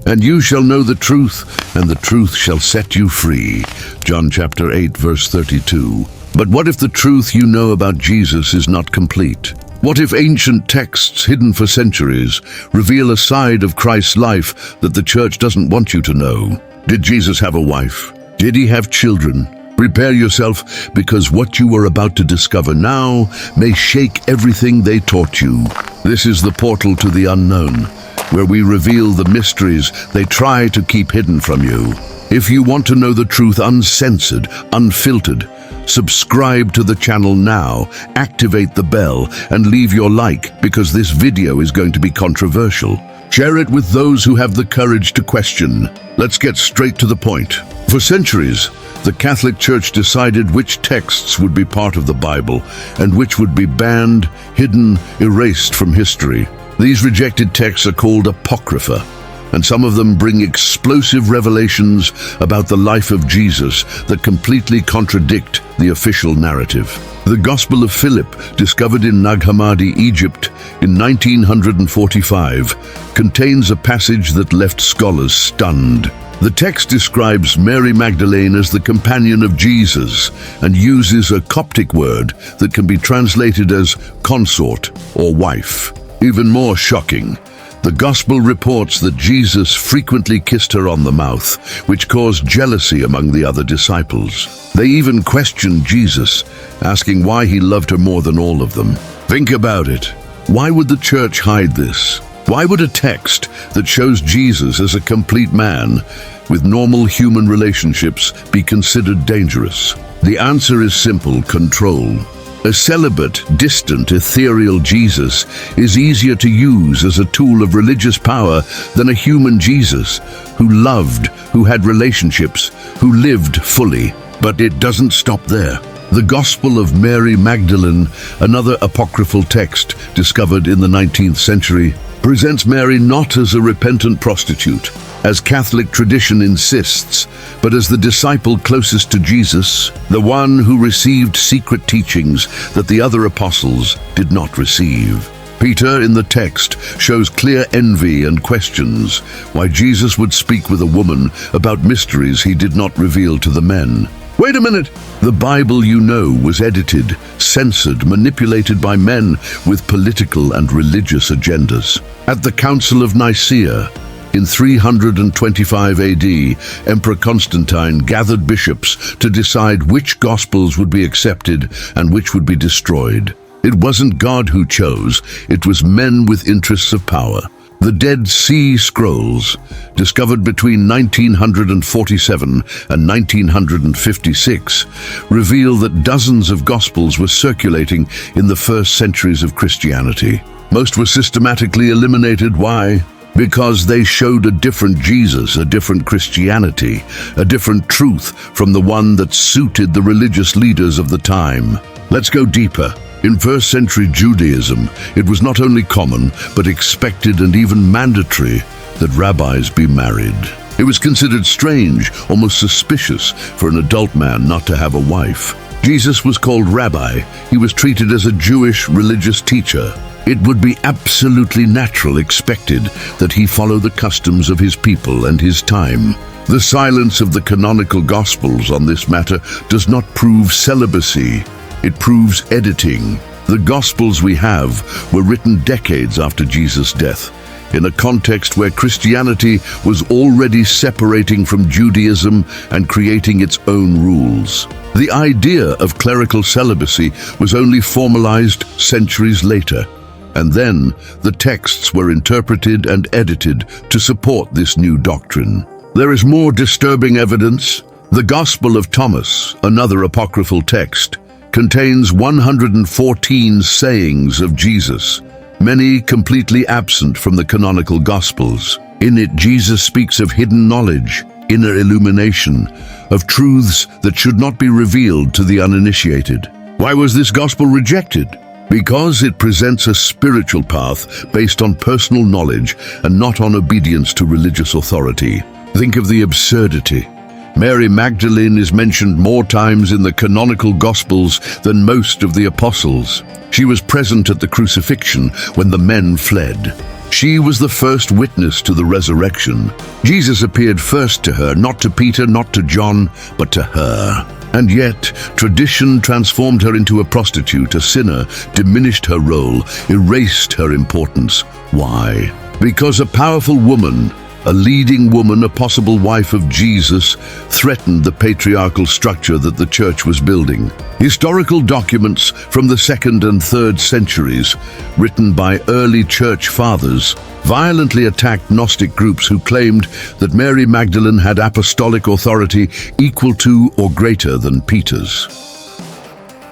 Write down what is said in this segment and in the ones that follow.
And you shall know the truth, and the truth shall set you free. John chapter 8, verse 32. But what if the truth you know about Jesus is not complete? What if ancient texts hidden for centuries reveal a side of Christ's life that the church doesn't want you to know? Did Jesus have a wife? Did he have children? Prepare yourself, because what you are about to discover now may shake everything they taught you. This is the portal to the unknown, where we reveal the mysteries they try to keep hidden from you. If you want to know the truth uncensored, unfiltered, subscribe to the channel now, activate the bell, and leave your like, because this video is going to be controversial. Share it with those who have the courage to question. Let's get straight to the point. For centuries, the Catholic Church decided which texts would be part of the Bible and which would be banned, hidden, erased from history. These rejected texts are called Apocrypha, and some of them bring explosive revelations about the life of Jesus that completely contradict the official narrative. The Gospel of Philip, discovered in Nag Hammadi, Egypt in 1945, contains a passage that left scholars stunned. The text describes Mary Magdalene as the companion of Jesus and uses a Coptic word that can be translated as consort or wife. Even more shocking, the Gospel reports that Jesus frequently kissed her on the mouth, which caused jealousy among the other disciples. They even questioned Jesus, asking why he loved her more than all of them. Think about it. Why would the church hide this? Why would a text that shows Jesus as a complete man with normal human relationships be considered dangerous? The answer is simple: control. A celibate, distant, ethereal Jesus is easier to use as a tool of religious power than a human Jesus who loved, who had relationships, who lived fully. But it doesn't stop there. The Gospel of Mary Magdalene, another apocryphal text discovered in the 19th century, presents Mary not as a repentant prostitute, as Catholic tradition insists, but as the disciple closest to Jesus, the one who received secret teachings that the other apostles did not receive. Peter, in the text, shows clear envy and questions why Jesus would speak with a woman about mysteries he did not reveal to the men. Wait a minute! The Bible you know was edited, censored, manipulated by men with political and religious agendas. At the Council of Nicaea, in 325 AD, Emperor Constantine gathered bishops to decide which Gospels would be accepted and which would be destroyed. It wasn't God who chose, it was men with interests of power. The Dead Sea Scrolls, discovered between 1947 and 1956, reveal that dozens of Gospels were circulating in the first centuries of Christianity. Most were systematically eliminated. Why? Because they showed a different Jesus, a different Christianity, a different truth from the one that suited the religious leaders of the time. Let's go deeper. In first century Judaism, it was not only common, but expected and even mandatory that rabbis be married. It was considered strange, almost suspicious, for an adult man not to have a wife. Jesus was called rabbi. He was treated as a Jewish religious teacher. It would be absolutely natural, expected, that he follow the customs of his people and his time. The silence of the canonical Gospels on this matter does not prove celibacy. It proves editing. The Gospels we have were written decades after Jesus' death, in a context where Christianity was already separating from Judaism and creating its own rules. The idea of clerical celibacy was only formalized centuries later, and then the texts were interpreted and edited to support this new doctrine. There is more disturbing evidence. The Gospel of Thomas, another apocryphal text, contains 114 sayings of Jesus, many completely absent from the canonical Gospels. In it, Jesus speaks of hidden knowledge, inner illumination, of truths that should not be revealed to the uninitiated. Why was this gospel rejected? Because it presents a spiritual path based on personal knowledge and not on obedience to religious authority. Think of the absurdity. Mary Magdalene is mentioned more times in the canonical Gospels than most of the apostles. She was present at the crucifixion when the men fled. She was the first witness to the resurrection. Jesus appeared first to her, not to Peter, not to John, but to her. And yet, tradition transformed her into a prostitute, a sinner, diminished her role, erased her importance. Why? Because a powerful woman, a leading woman, a possible wife of Jesus, threatened the patriarchal structure that the church was building. Historical documents from the 2nd and 3rd centuries, written by early church fathers, violently attacked Gnostic groups who claimed that Mary Magdalene had apostolic authority equal to or greater than Peter's.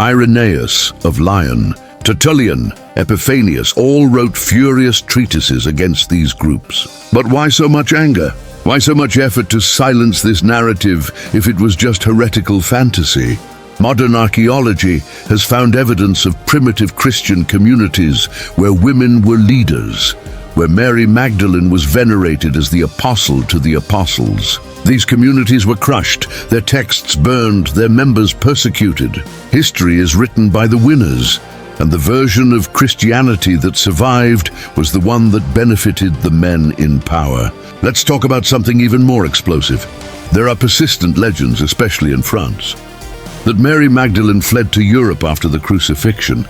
Irenaeus of Lyon, Tertullian, Epiphanius all wrote furious treatises against these groups. But why so much anger? Why so much effort to silence this narrative if it was just heretical fantasy? Modern archaeology has found evidence of primitive Christian communities where women were leaders, where Mary Magdalene was venerated as the apostle to the apostles. These communities were crushed, their texts burned, their members persecuted. History is written by the winners, and the version of Christianity that survived was the one that benefited the men in power. Let's talk about something even more explosive. There are persistent legends, especially in France, that Mary Magdalene fled to Europe after the crucifixion,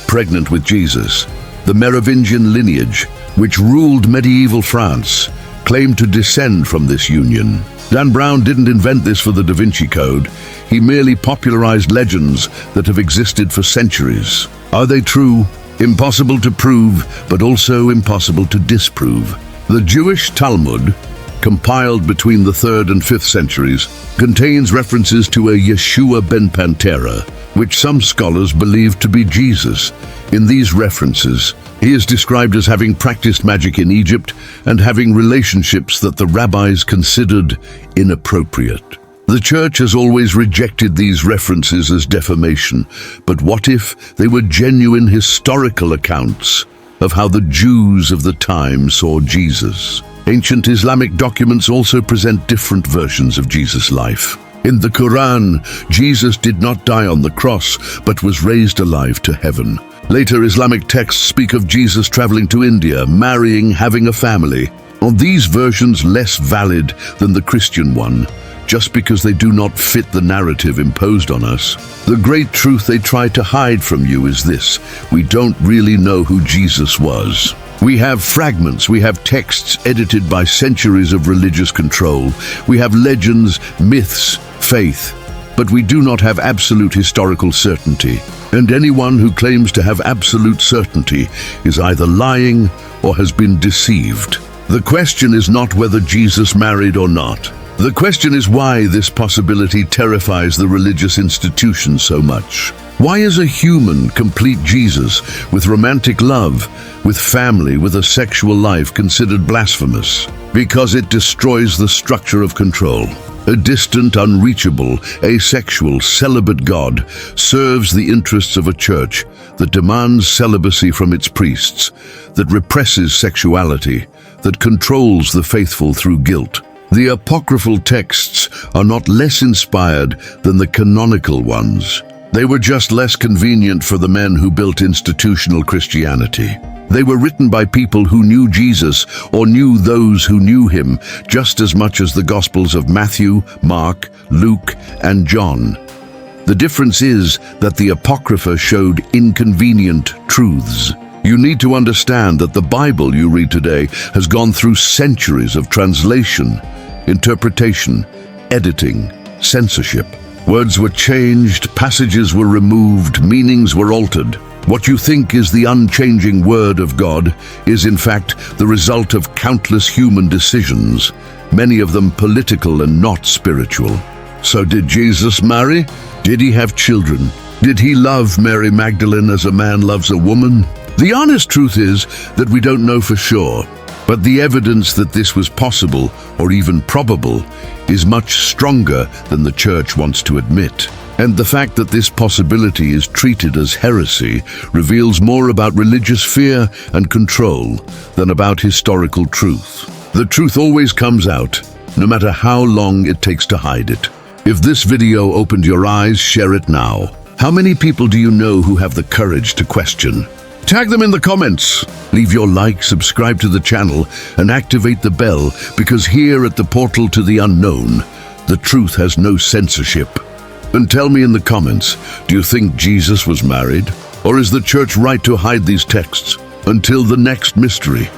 pregnant with Jesus. The Merovingian lineage, which ruled medieval France, claimed to descend from this union. Dan Brown didn't invent this for the Da Vinci Code. He merely popularized legends that have existed for centuries. Are they true? Impossible to prove, but also impossible to disprove. The Jewish Talmud, compiled between the 3rd and 5th centuries, contains references to a Yeshua ben Pantera, which some scholars believe to be Jesus. In these references, he is described as having practiced magic in Egypt and having relationships that the rabbis considered inappropriate. The church has always rejected these references as defamation, but what if they were genuine historical accounts of how the Jews of the time saw Jesus? Ancient Islamic documents also present different versions of Jesus' life. In the Quran, Jesus did not die on the cross, but was raised alive to heaven. Later Islamic texts speak of Jesus traveling to India, marrying, having a family. Are these versions less valid than the Christian one, just because they do not fit the narrative imposed on us? The great truth they try to hide from you is this: we don't really know who Jesus was. We have fragments, we have texts edited by centuries of religious control. We have legends, myths, faith, but we do not have absolute historical certainty. And anyone who claims to have absolute certainty is either lying or has been deceived. The question is not whether Jesus married or not. The question is why this possibility terrifies the religious institution so much. Why is a human, complete Jesus, with romantic love, with family, with a sexual life, considered blasphemous? Because it destroys the structure of control. A distant, unreachable, asexual, celibate God serves the interests of a church that demands celibacy from its priests, that represses sexuality, that controls the faithful through guilt. The apocryphal texts are not less inspired than the canonical ones. They were just less convenient for the men who built institutional Christianity. They were written by people who knew Jesus or knew those who knew him just as much as the Gospels of Matthew, Mark, Luke, and John. The difference is that the Apocrypha showed inconvenient truths. You need to understand that the Bible you read today has gone through centuries of translation, interpretation, editing, censorship. Words were changed, passages were removed, meanings were altered. What you think is the unchanging Word of God is in fact the result of countless human decisions, many of them political and not spiritual. So did Jesus marry? Did he have children? Did he love Mary Magdalene as a man loves a woman? The honest truth is that we don't know for sure, but the evidence that this was possible or even probable is much stronger than the church wants to admit. And the fact that this possibility is treated as heresy reveals more about religious fear and control than about historical truth. The truth always comes out, no matter how long it takes to hide it. If this video opened your eyes, share it now. How many people do you know who have the courage to question? Tag them in the comments. Leave your like, subscribe to the channel, and activate the bell, because here at the portal to the unknown, the truth has no censorship. And tell me in the comments, do you think Jesus was married? Or is the church right to hide these texts? Until the next mystery.